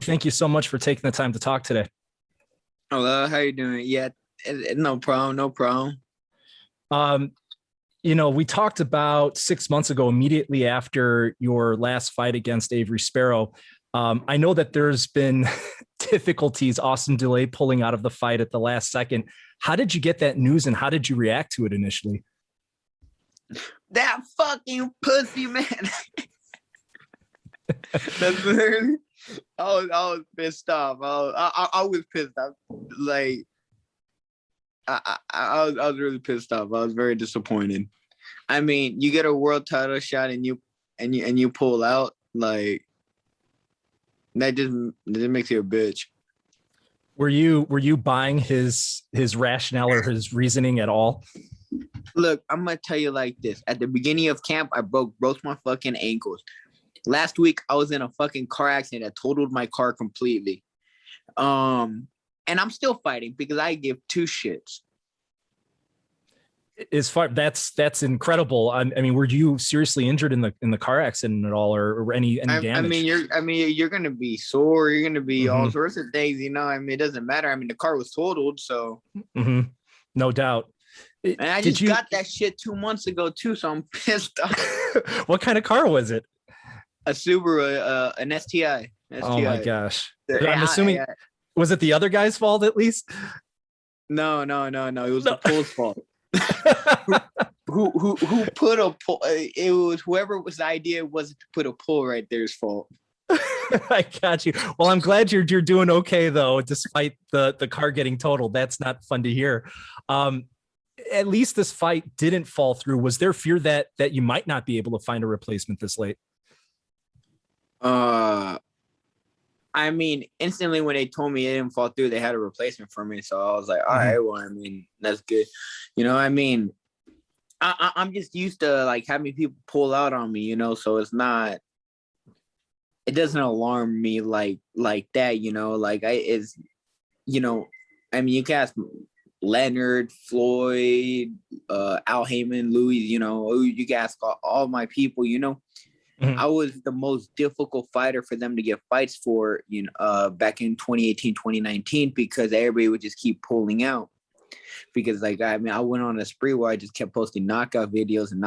thank you so much for taking the time to talk today. Hello, how you doing? Yeah, no problem, no problem. Um, we talked about 6 months ago, immediately after your last fight against Avery Sparrow. I know that there's been difficulties, Austin Delay pulling out of the fight at the last second. How did you get that news and how did you react to it initially? That fucking pussy, man. That's literally. I was pissed off. I was pissed off. Like I was really pissed off. I was very disappointed. I mean, you get a world title shot and you pull out, like that just makes you a bitch. Were you buying his rationale or his reasoning at all? Look, I'm gonna tell you like this. At the beginning of camp, I broke both my fucking ankles. Last week, I was in a fucking car accident that totaled my car completely. And I'm still fighting because I give two shits. As far that's incredible. I mean, were you seriously injured in the car accident at all, or any damage? I mean, you're gonna be sore. You're gonna be all sorts of things. You know, I mean, it doesn't matter. I mean, the car was totaled, so no doubt. And I just got that shit 2 months ago too, so I'm pissed off. What kind of car was it? A Subaru, an STI. Oh my gosh! I'm assuming was it the other guy's fault at least? No. It was the pool's fault. who put a pole? It was whoever was the idea was to put a pole right there's fault. I got you. Well, I'm glad you're doing okay though, despite the car getting totaled. That's not fun to hear. At least this fight didn't fall through. Was there fear that you might not be able to find a replacement this late? I mean, instantly when they told me it didn't fall through, they had a replacement for me. So I was like, all right, well, I mean, that's good. You know, I mean, I'm just used to like having people pull out on me, you know, so it doesn't alarm me like that, you know, like I mean, you can ask Leonard, Floyd, Al Heyman, Louis, you know, you can ask all my people, you know. I was the most difficult fighter for them to get fights for, you know, back in 2018, 2019, because everybody would just keep pulling out. Because, like, I mean, I went on a spree where I just kept posting knockout videos, you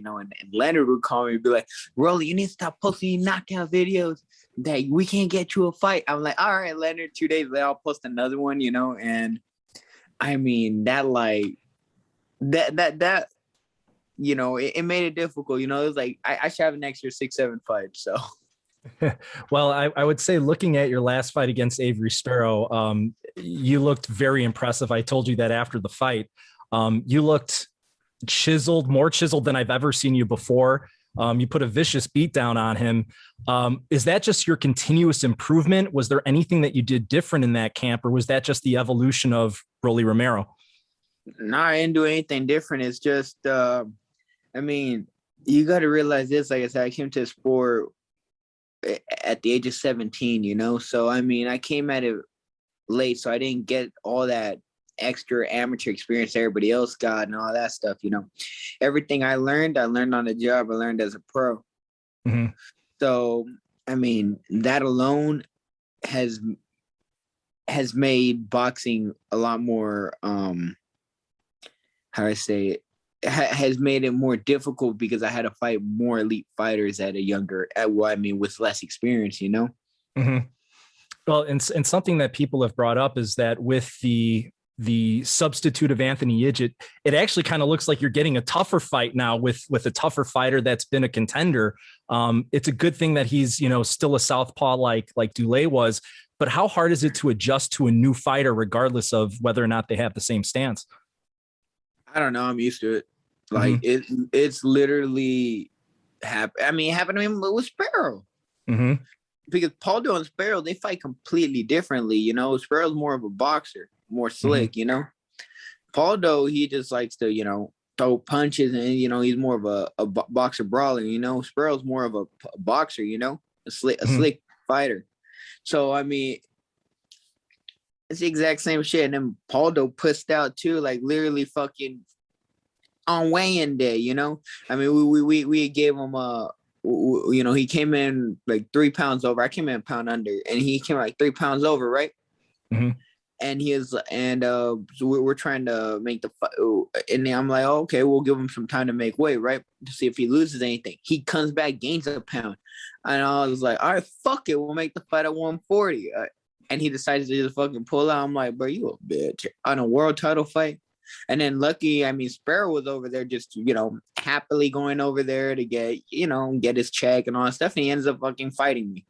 know, and Leonard would call me and be like, Rolly, you need to stop posting knockout videos that we can't get you a fight. I'm like, all right, Leonard, 2 days later, I'll post another one, you know, and I mean, that, like, that, you know, it made it difficult. You know, it was like I should have an extra 6-7 fights. So, well, I would say looking at your last fight against Avery Sparrow, you looked very impressive. I told you that after the fight. You looked chiseled, more chiseled than I've ever seen you before. You put a vicious beat down on him. Is that just your continuous improvement? Was there anything that you did different in that camp, or was that just the evolution of Rolly Romero? No, I didn't do anything different. It's just, I mean, you got to realize this. Like I said, I came to the sport at the age of 17, you know? So, I mean, I came at it late, so I didn't get all that extra amateur experience everybody else got and all that stuff, you know? Everything I learned on the job. I learned as a pro. So, I mean, that alone has made boxing a lot more, how I say it, has made it more difficult because I had to fight more elite fighters with less experience, you know? Well, and something that people have brought up is that with the substitute of Anthony Yigit, it actually kind of looks like you're getting a tougher fight now with a tougher fighter that's been a contender. It's a good thing that he's, you know, still a southpaw like Dulé was, but how hard is it to adjust to a new fighter regardless of whether or not they have the same stance? I don't know. I'm used to it. Like it's literally happened. I mean, it happened to him with Sparrow. Because Paldo and Sparrow, they fight completely differently. You know, Sparrow's more of a boxer, more slick, you know. Paldo, he just likes to, you know, throw punches and, you know, he's more of a boxer brawler, you know. Sparrow's more of a boxer, you know, a slick fighter. So, I mean, it's the exact same shit. And then Paldo pushed out too, like literally fucking on weigh-in day, you know. I mean, we gave him you know, he came in like 3 pounds over. I came in a pound under, and he came like 3 pounds over, right? Mm-hmm. And so we're trying to make the fight, and I'm like, oh, okay, we'll give him some time to make weight, right, to see if he loses anything. He comes back, gains a pound, and I was like, all right, fuck it, we'll make the fight at 140. And he decides to just fucking pull out. I'm like, bro, you a bitch on a world title fight. And then lucky, I mean, Sparrow was over there just, you know, happily going over there to get, you know, get his check and all that stuff. And he ends up fucking fighting me.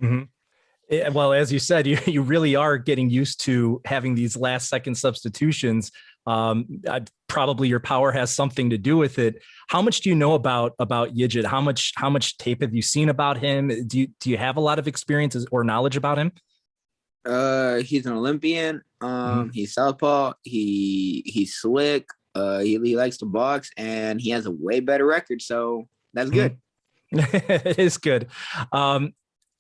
Mm-hmm. Well, as you said, you really are getting used to having these last second substitutions. Probably your power has something to do with it. How much do you know about Yigit? How much tape have you seen about him? Do you have a lot of experiences or knowledge about him? He's an Olympian. He's southpaw. He's slick. He likes to box, and he has a way better record. So that's good. It is good.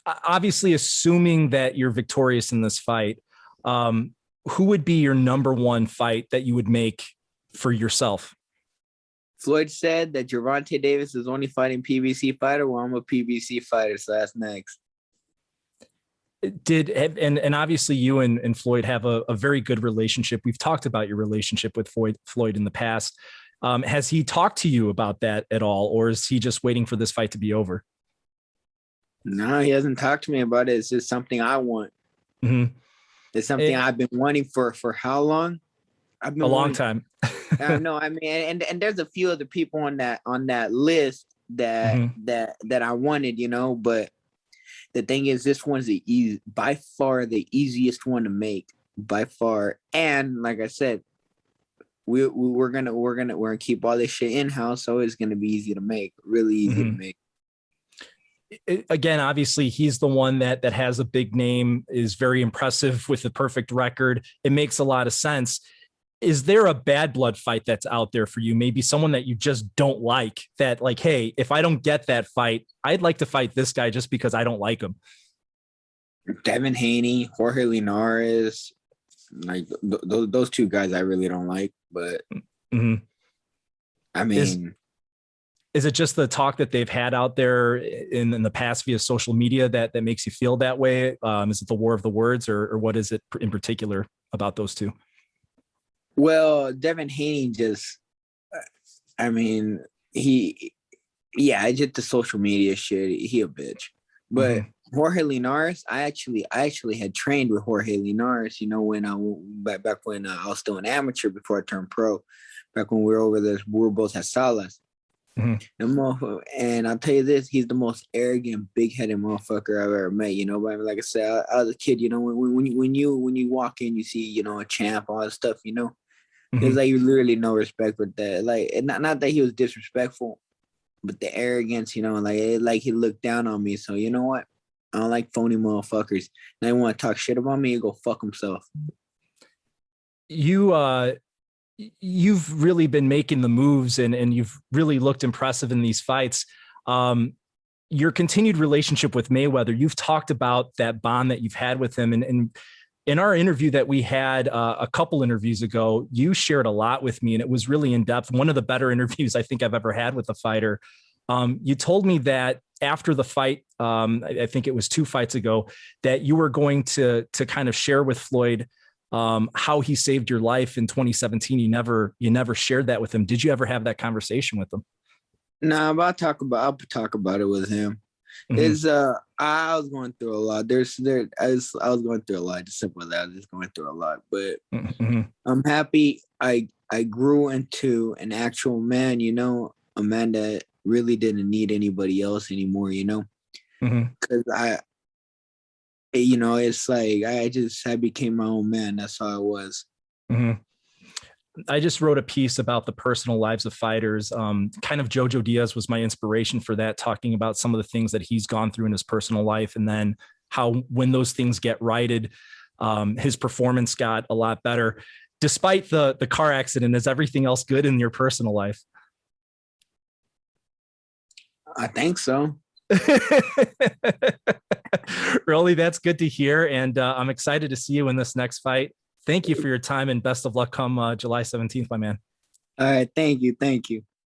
Obviously, assuming that you're victorious in this fight, who would be your number one fight that you would make for yourself? Floyd said that Gervonta Davis is only fighting PBC fighter. Well, I'm a PBC fighter, so that's next. And obviously you and Floyd have a very good relationship. We've talked about your relationship with Floyd in the past. Has he talked to you about that at all, or is he just waiting for this fight to be over? No, he hasn't talked to me about it. It's just something I want. Mm-hmm. It's something I've been wanting for how long? I've been a long time. No, I mean, and there's a few other people on that list that I wanted, you know, but the thing is, this one's by far the easiest one to make, by far. And like I said, we're gonna keep all this shit in house, so it's gonna be easy to make, really easy to make. Again, obviously, he's the one that has a big name, is very impressive with the perfect record. It makes a lot of sense. Is there a bad blood fight that's out there for you? Maybe someone that you just don't like, that like, hey, if I don't get that fight, I'd like to fight this guy just because I don't like him. Devin Haney, Jorge Linares, like those two guys I really don't like, but I mean, is it just the talk that they've had out there in the past via social media that makes you feel that way? Is it the war of the words, or what is it in particular about those two? Well, Devin Haney just, I mean, just the social media shit. He a bitch. But Jorge Linares, I actually had trained with Jorge Linares, you know, when back when I was still an amateur before I turned pro, back when we were over there, we were both at Salas. And I'll tell you this, he's the most arrogant, big-headed motherfucker I've ever met, you know. But I mean, like I said, I was a kid, you know, when you walk in, you see, you know, a champ, all that stuff, you know. There's like literally no respect for that. Like, not that he was disrespectful, but the arrogance, you know, like he looked down on me. So you know what? I don't like phony motherfuckers. And they want to talk shit about me, go fuck himself. You've really been making the moves, and you've really looked impressive in these fights. Your continued relationship with Mayweather, you've talked about that bond that you've had with him, and in our interview that we had a couple interviews ago, you shared a lot with me, and it was really in depth. One of the better interviews I think I've ever had with a fighter. You told me that after the fight, I think it was 2 fights ago, that you were going to kind of share with Floyd how he saved your life in 2017. You never shared that with him. Did you ever have that conversation with him? No, I'll talk about it with him. I was going through a lot. I was going through a lot. Just simple as that. I was just going through a lot. But I'm happy I grew into an actual man, you know, a man that really didn't need anybody else anymore, you know. Because you know, it's like I became my own man. That's how it was. I just wrote a piece about the personal lives of fighters. Kind of Jojo Diaz was my inspiration for that, talking about some of the things that he's gone through in his personal life, and then how when those things get righted, his performance got a lot better. Despite the car accident, is everything else good in your personal life? I think so. Rolly, that's good to hear. And I'm excited to see you in this next fight. Thank you for your time, and best of luck come July 17th, my man. All right. Thank you.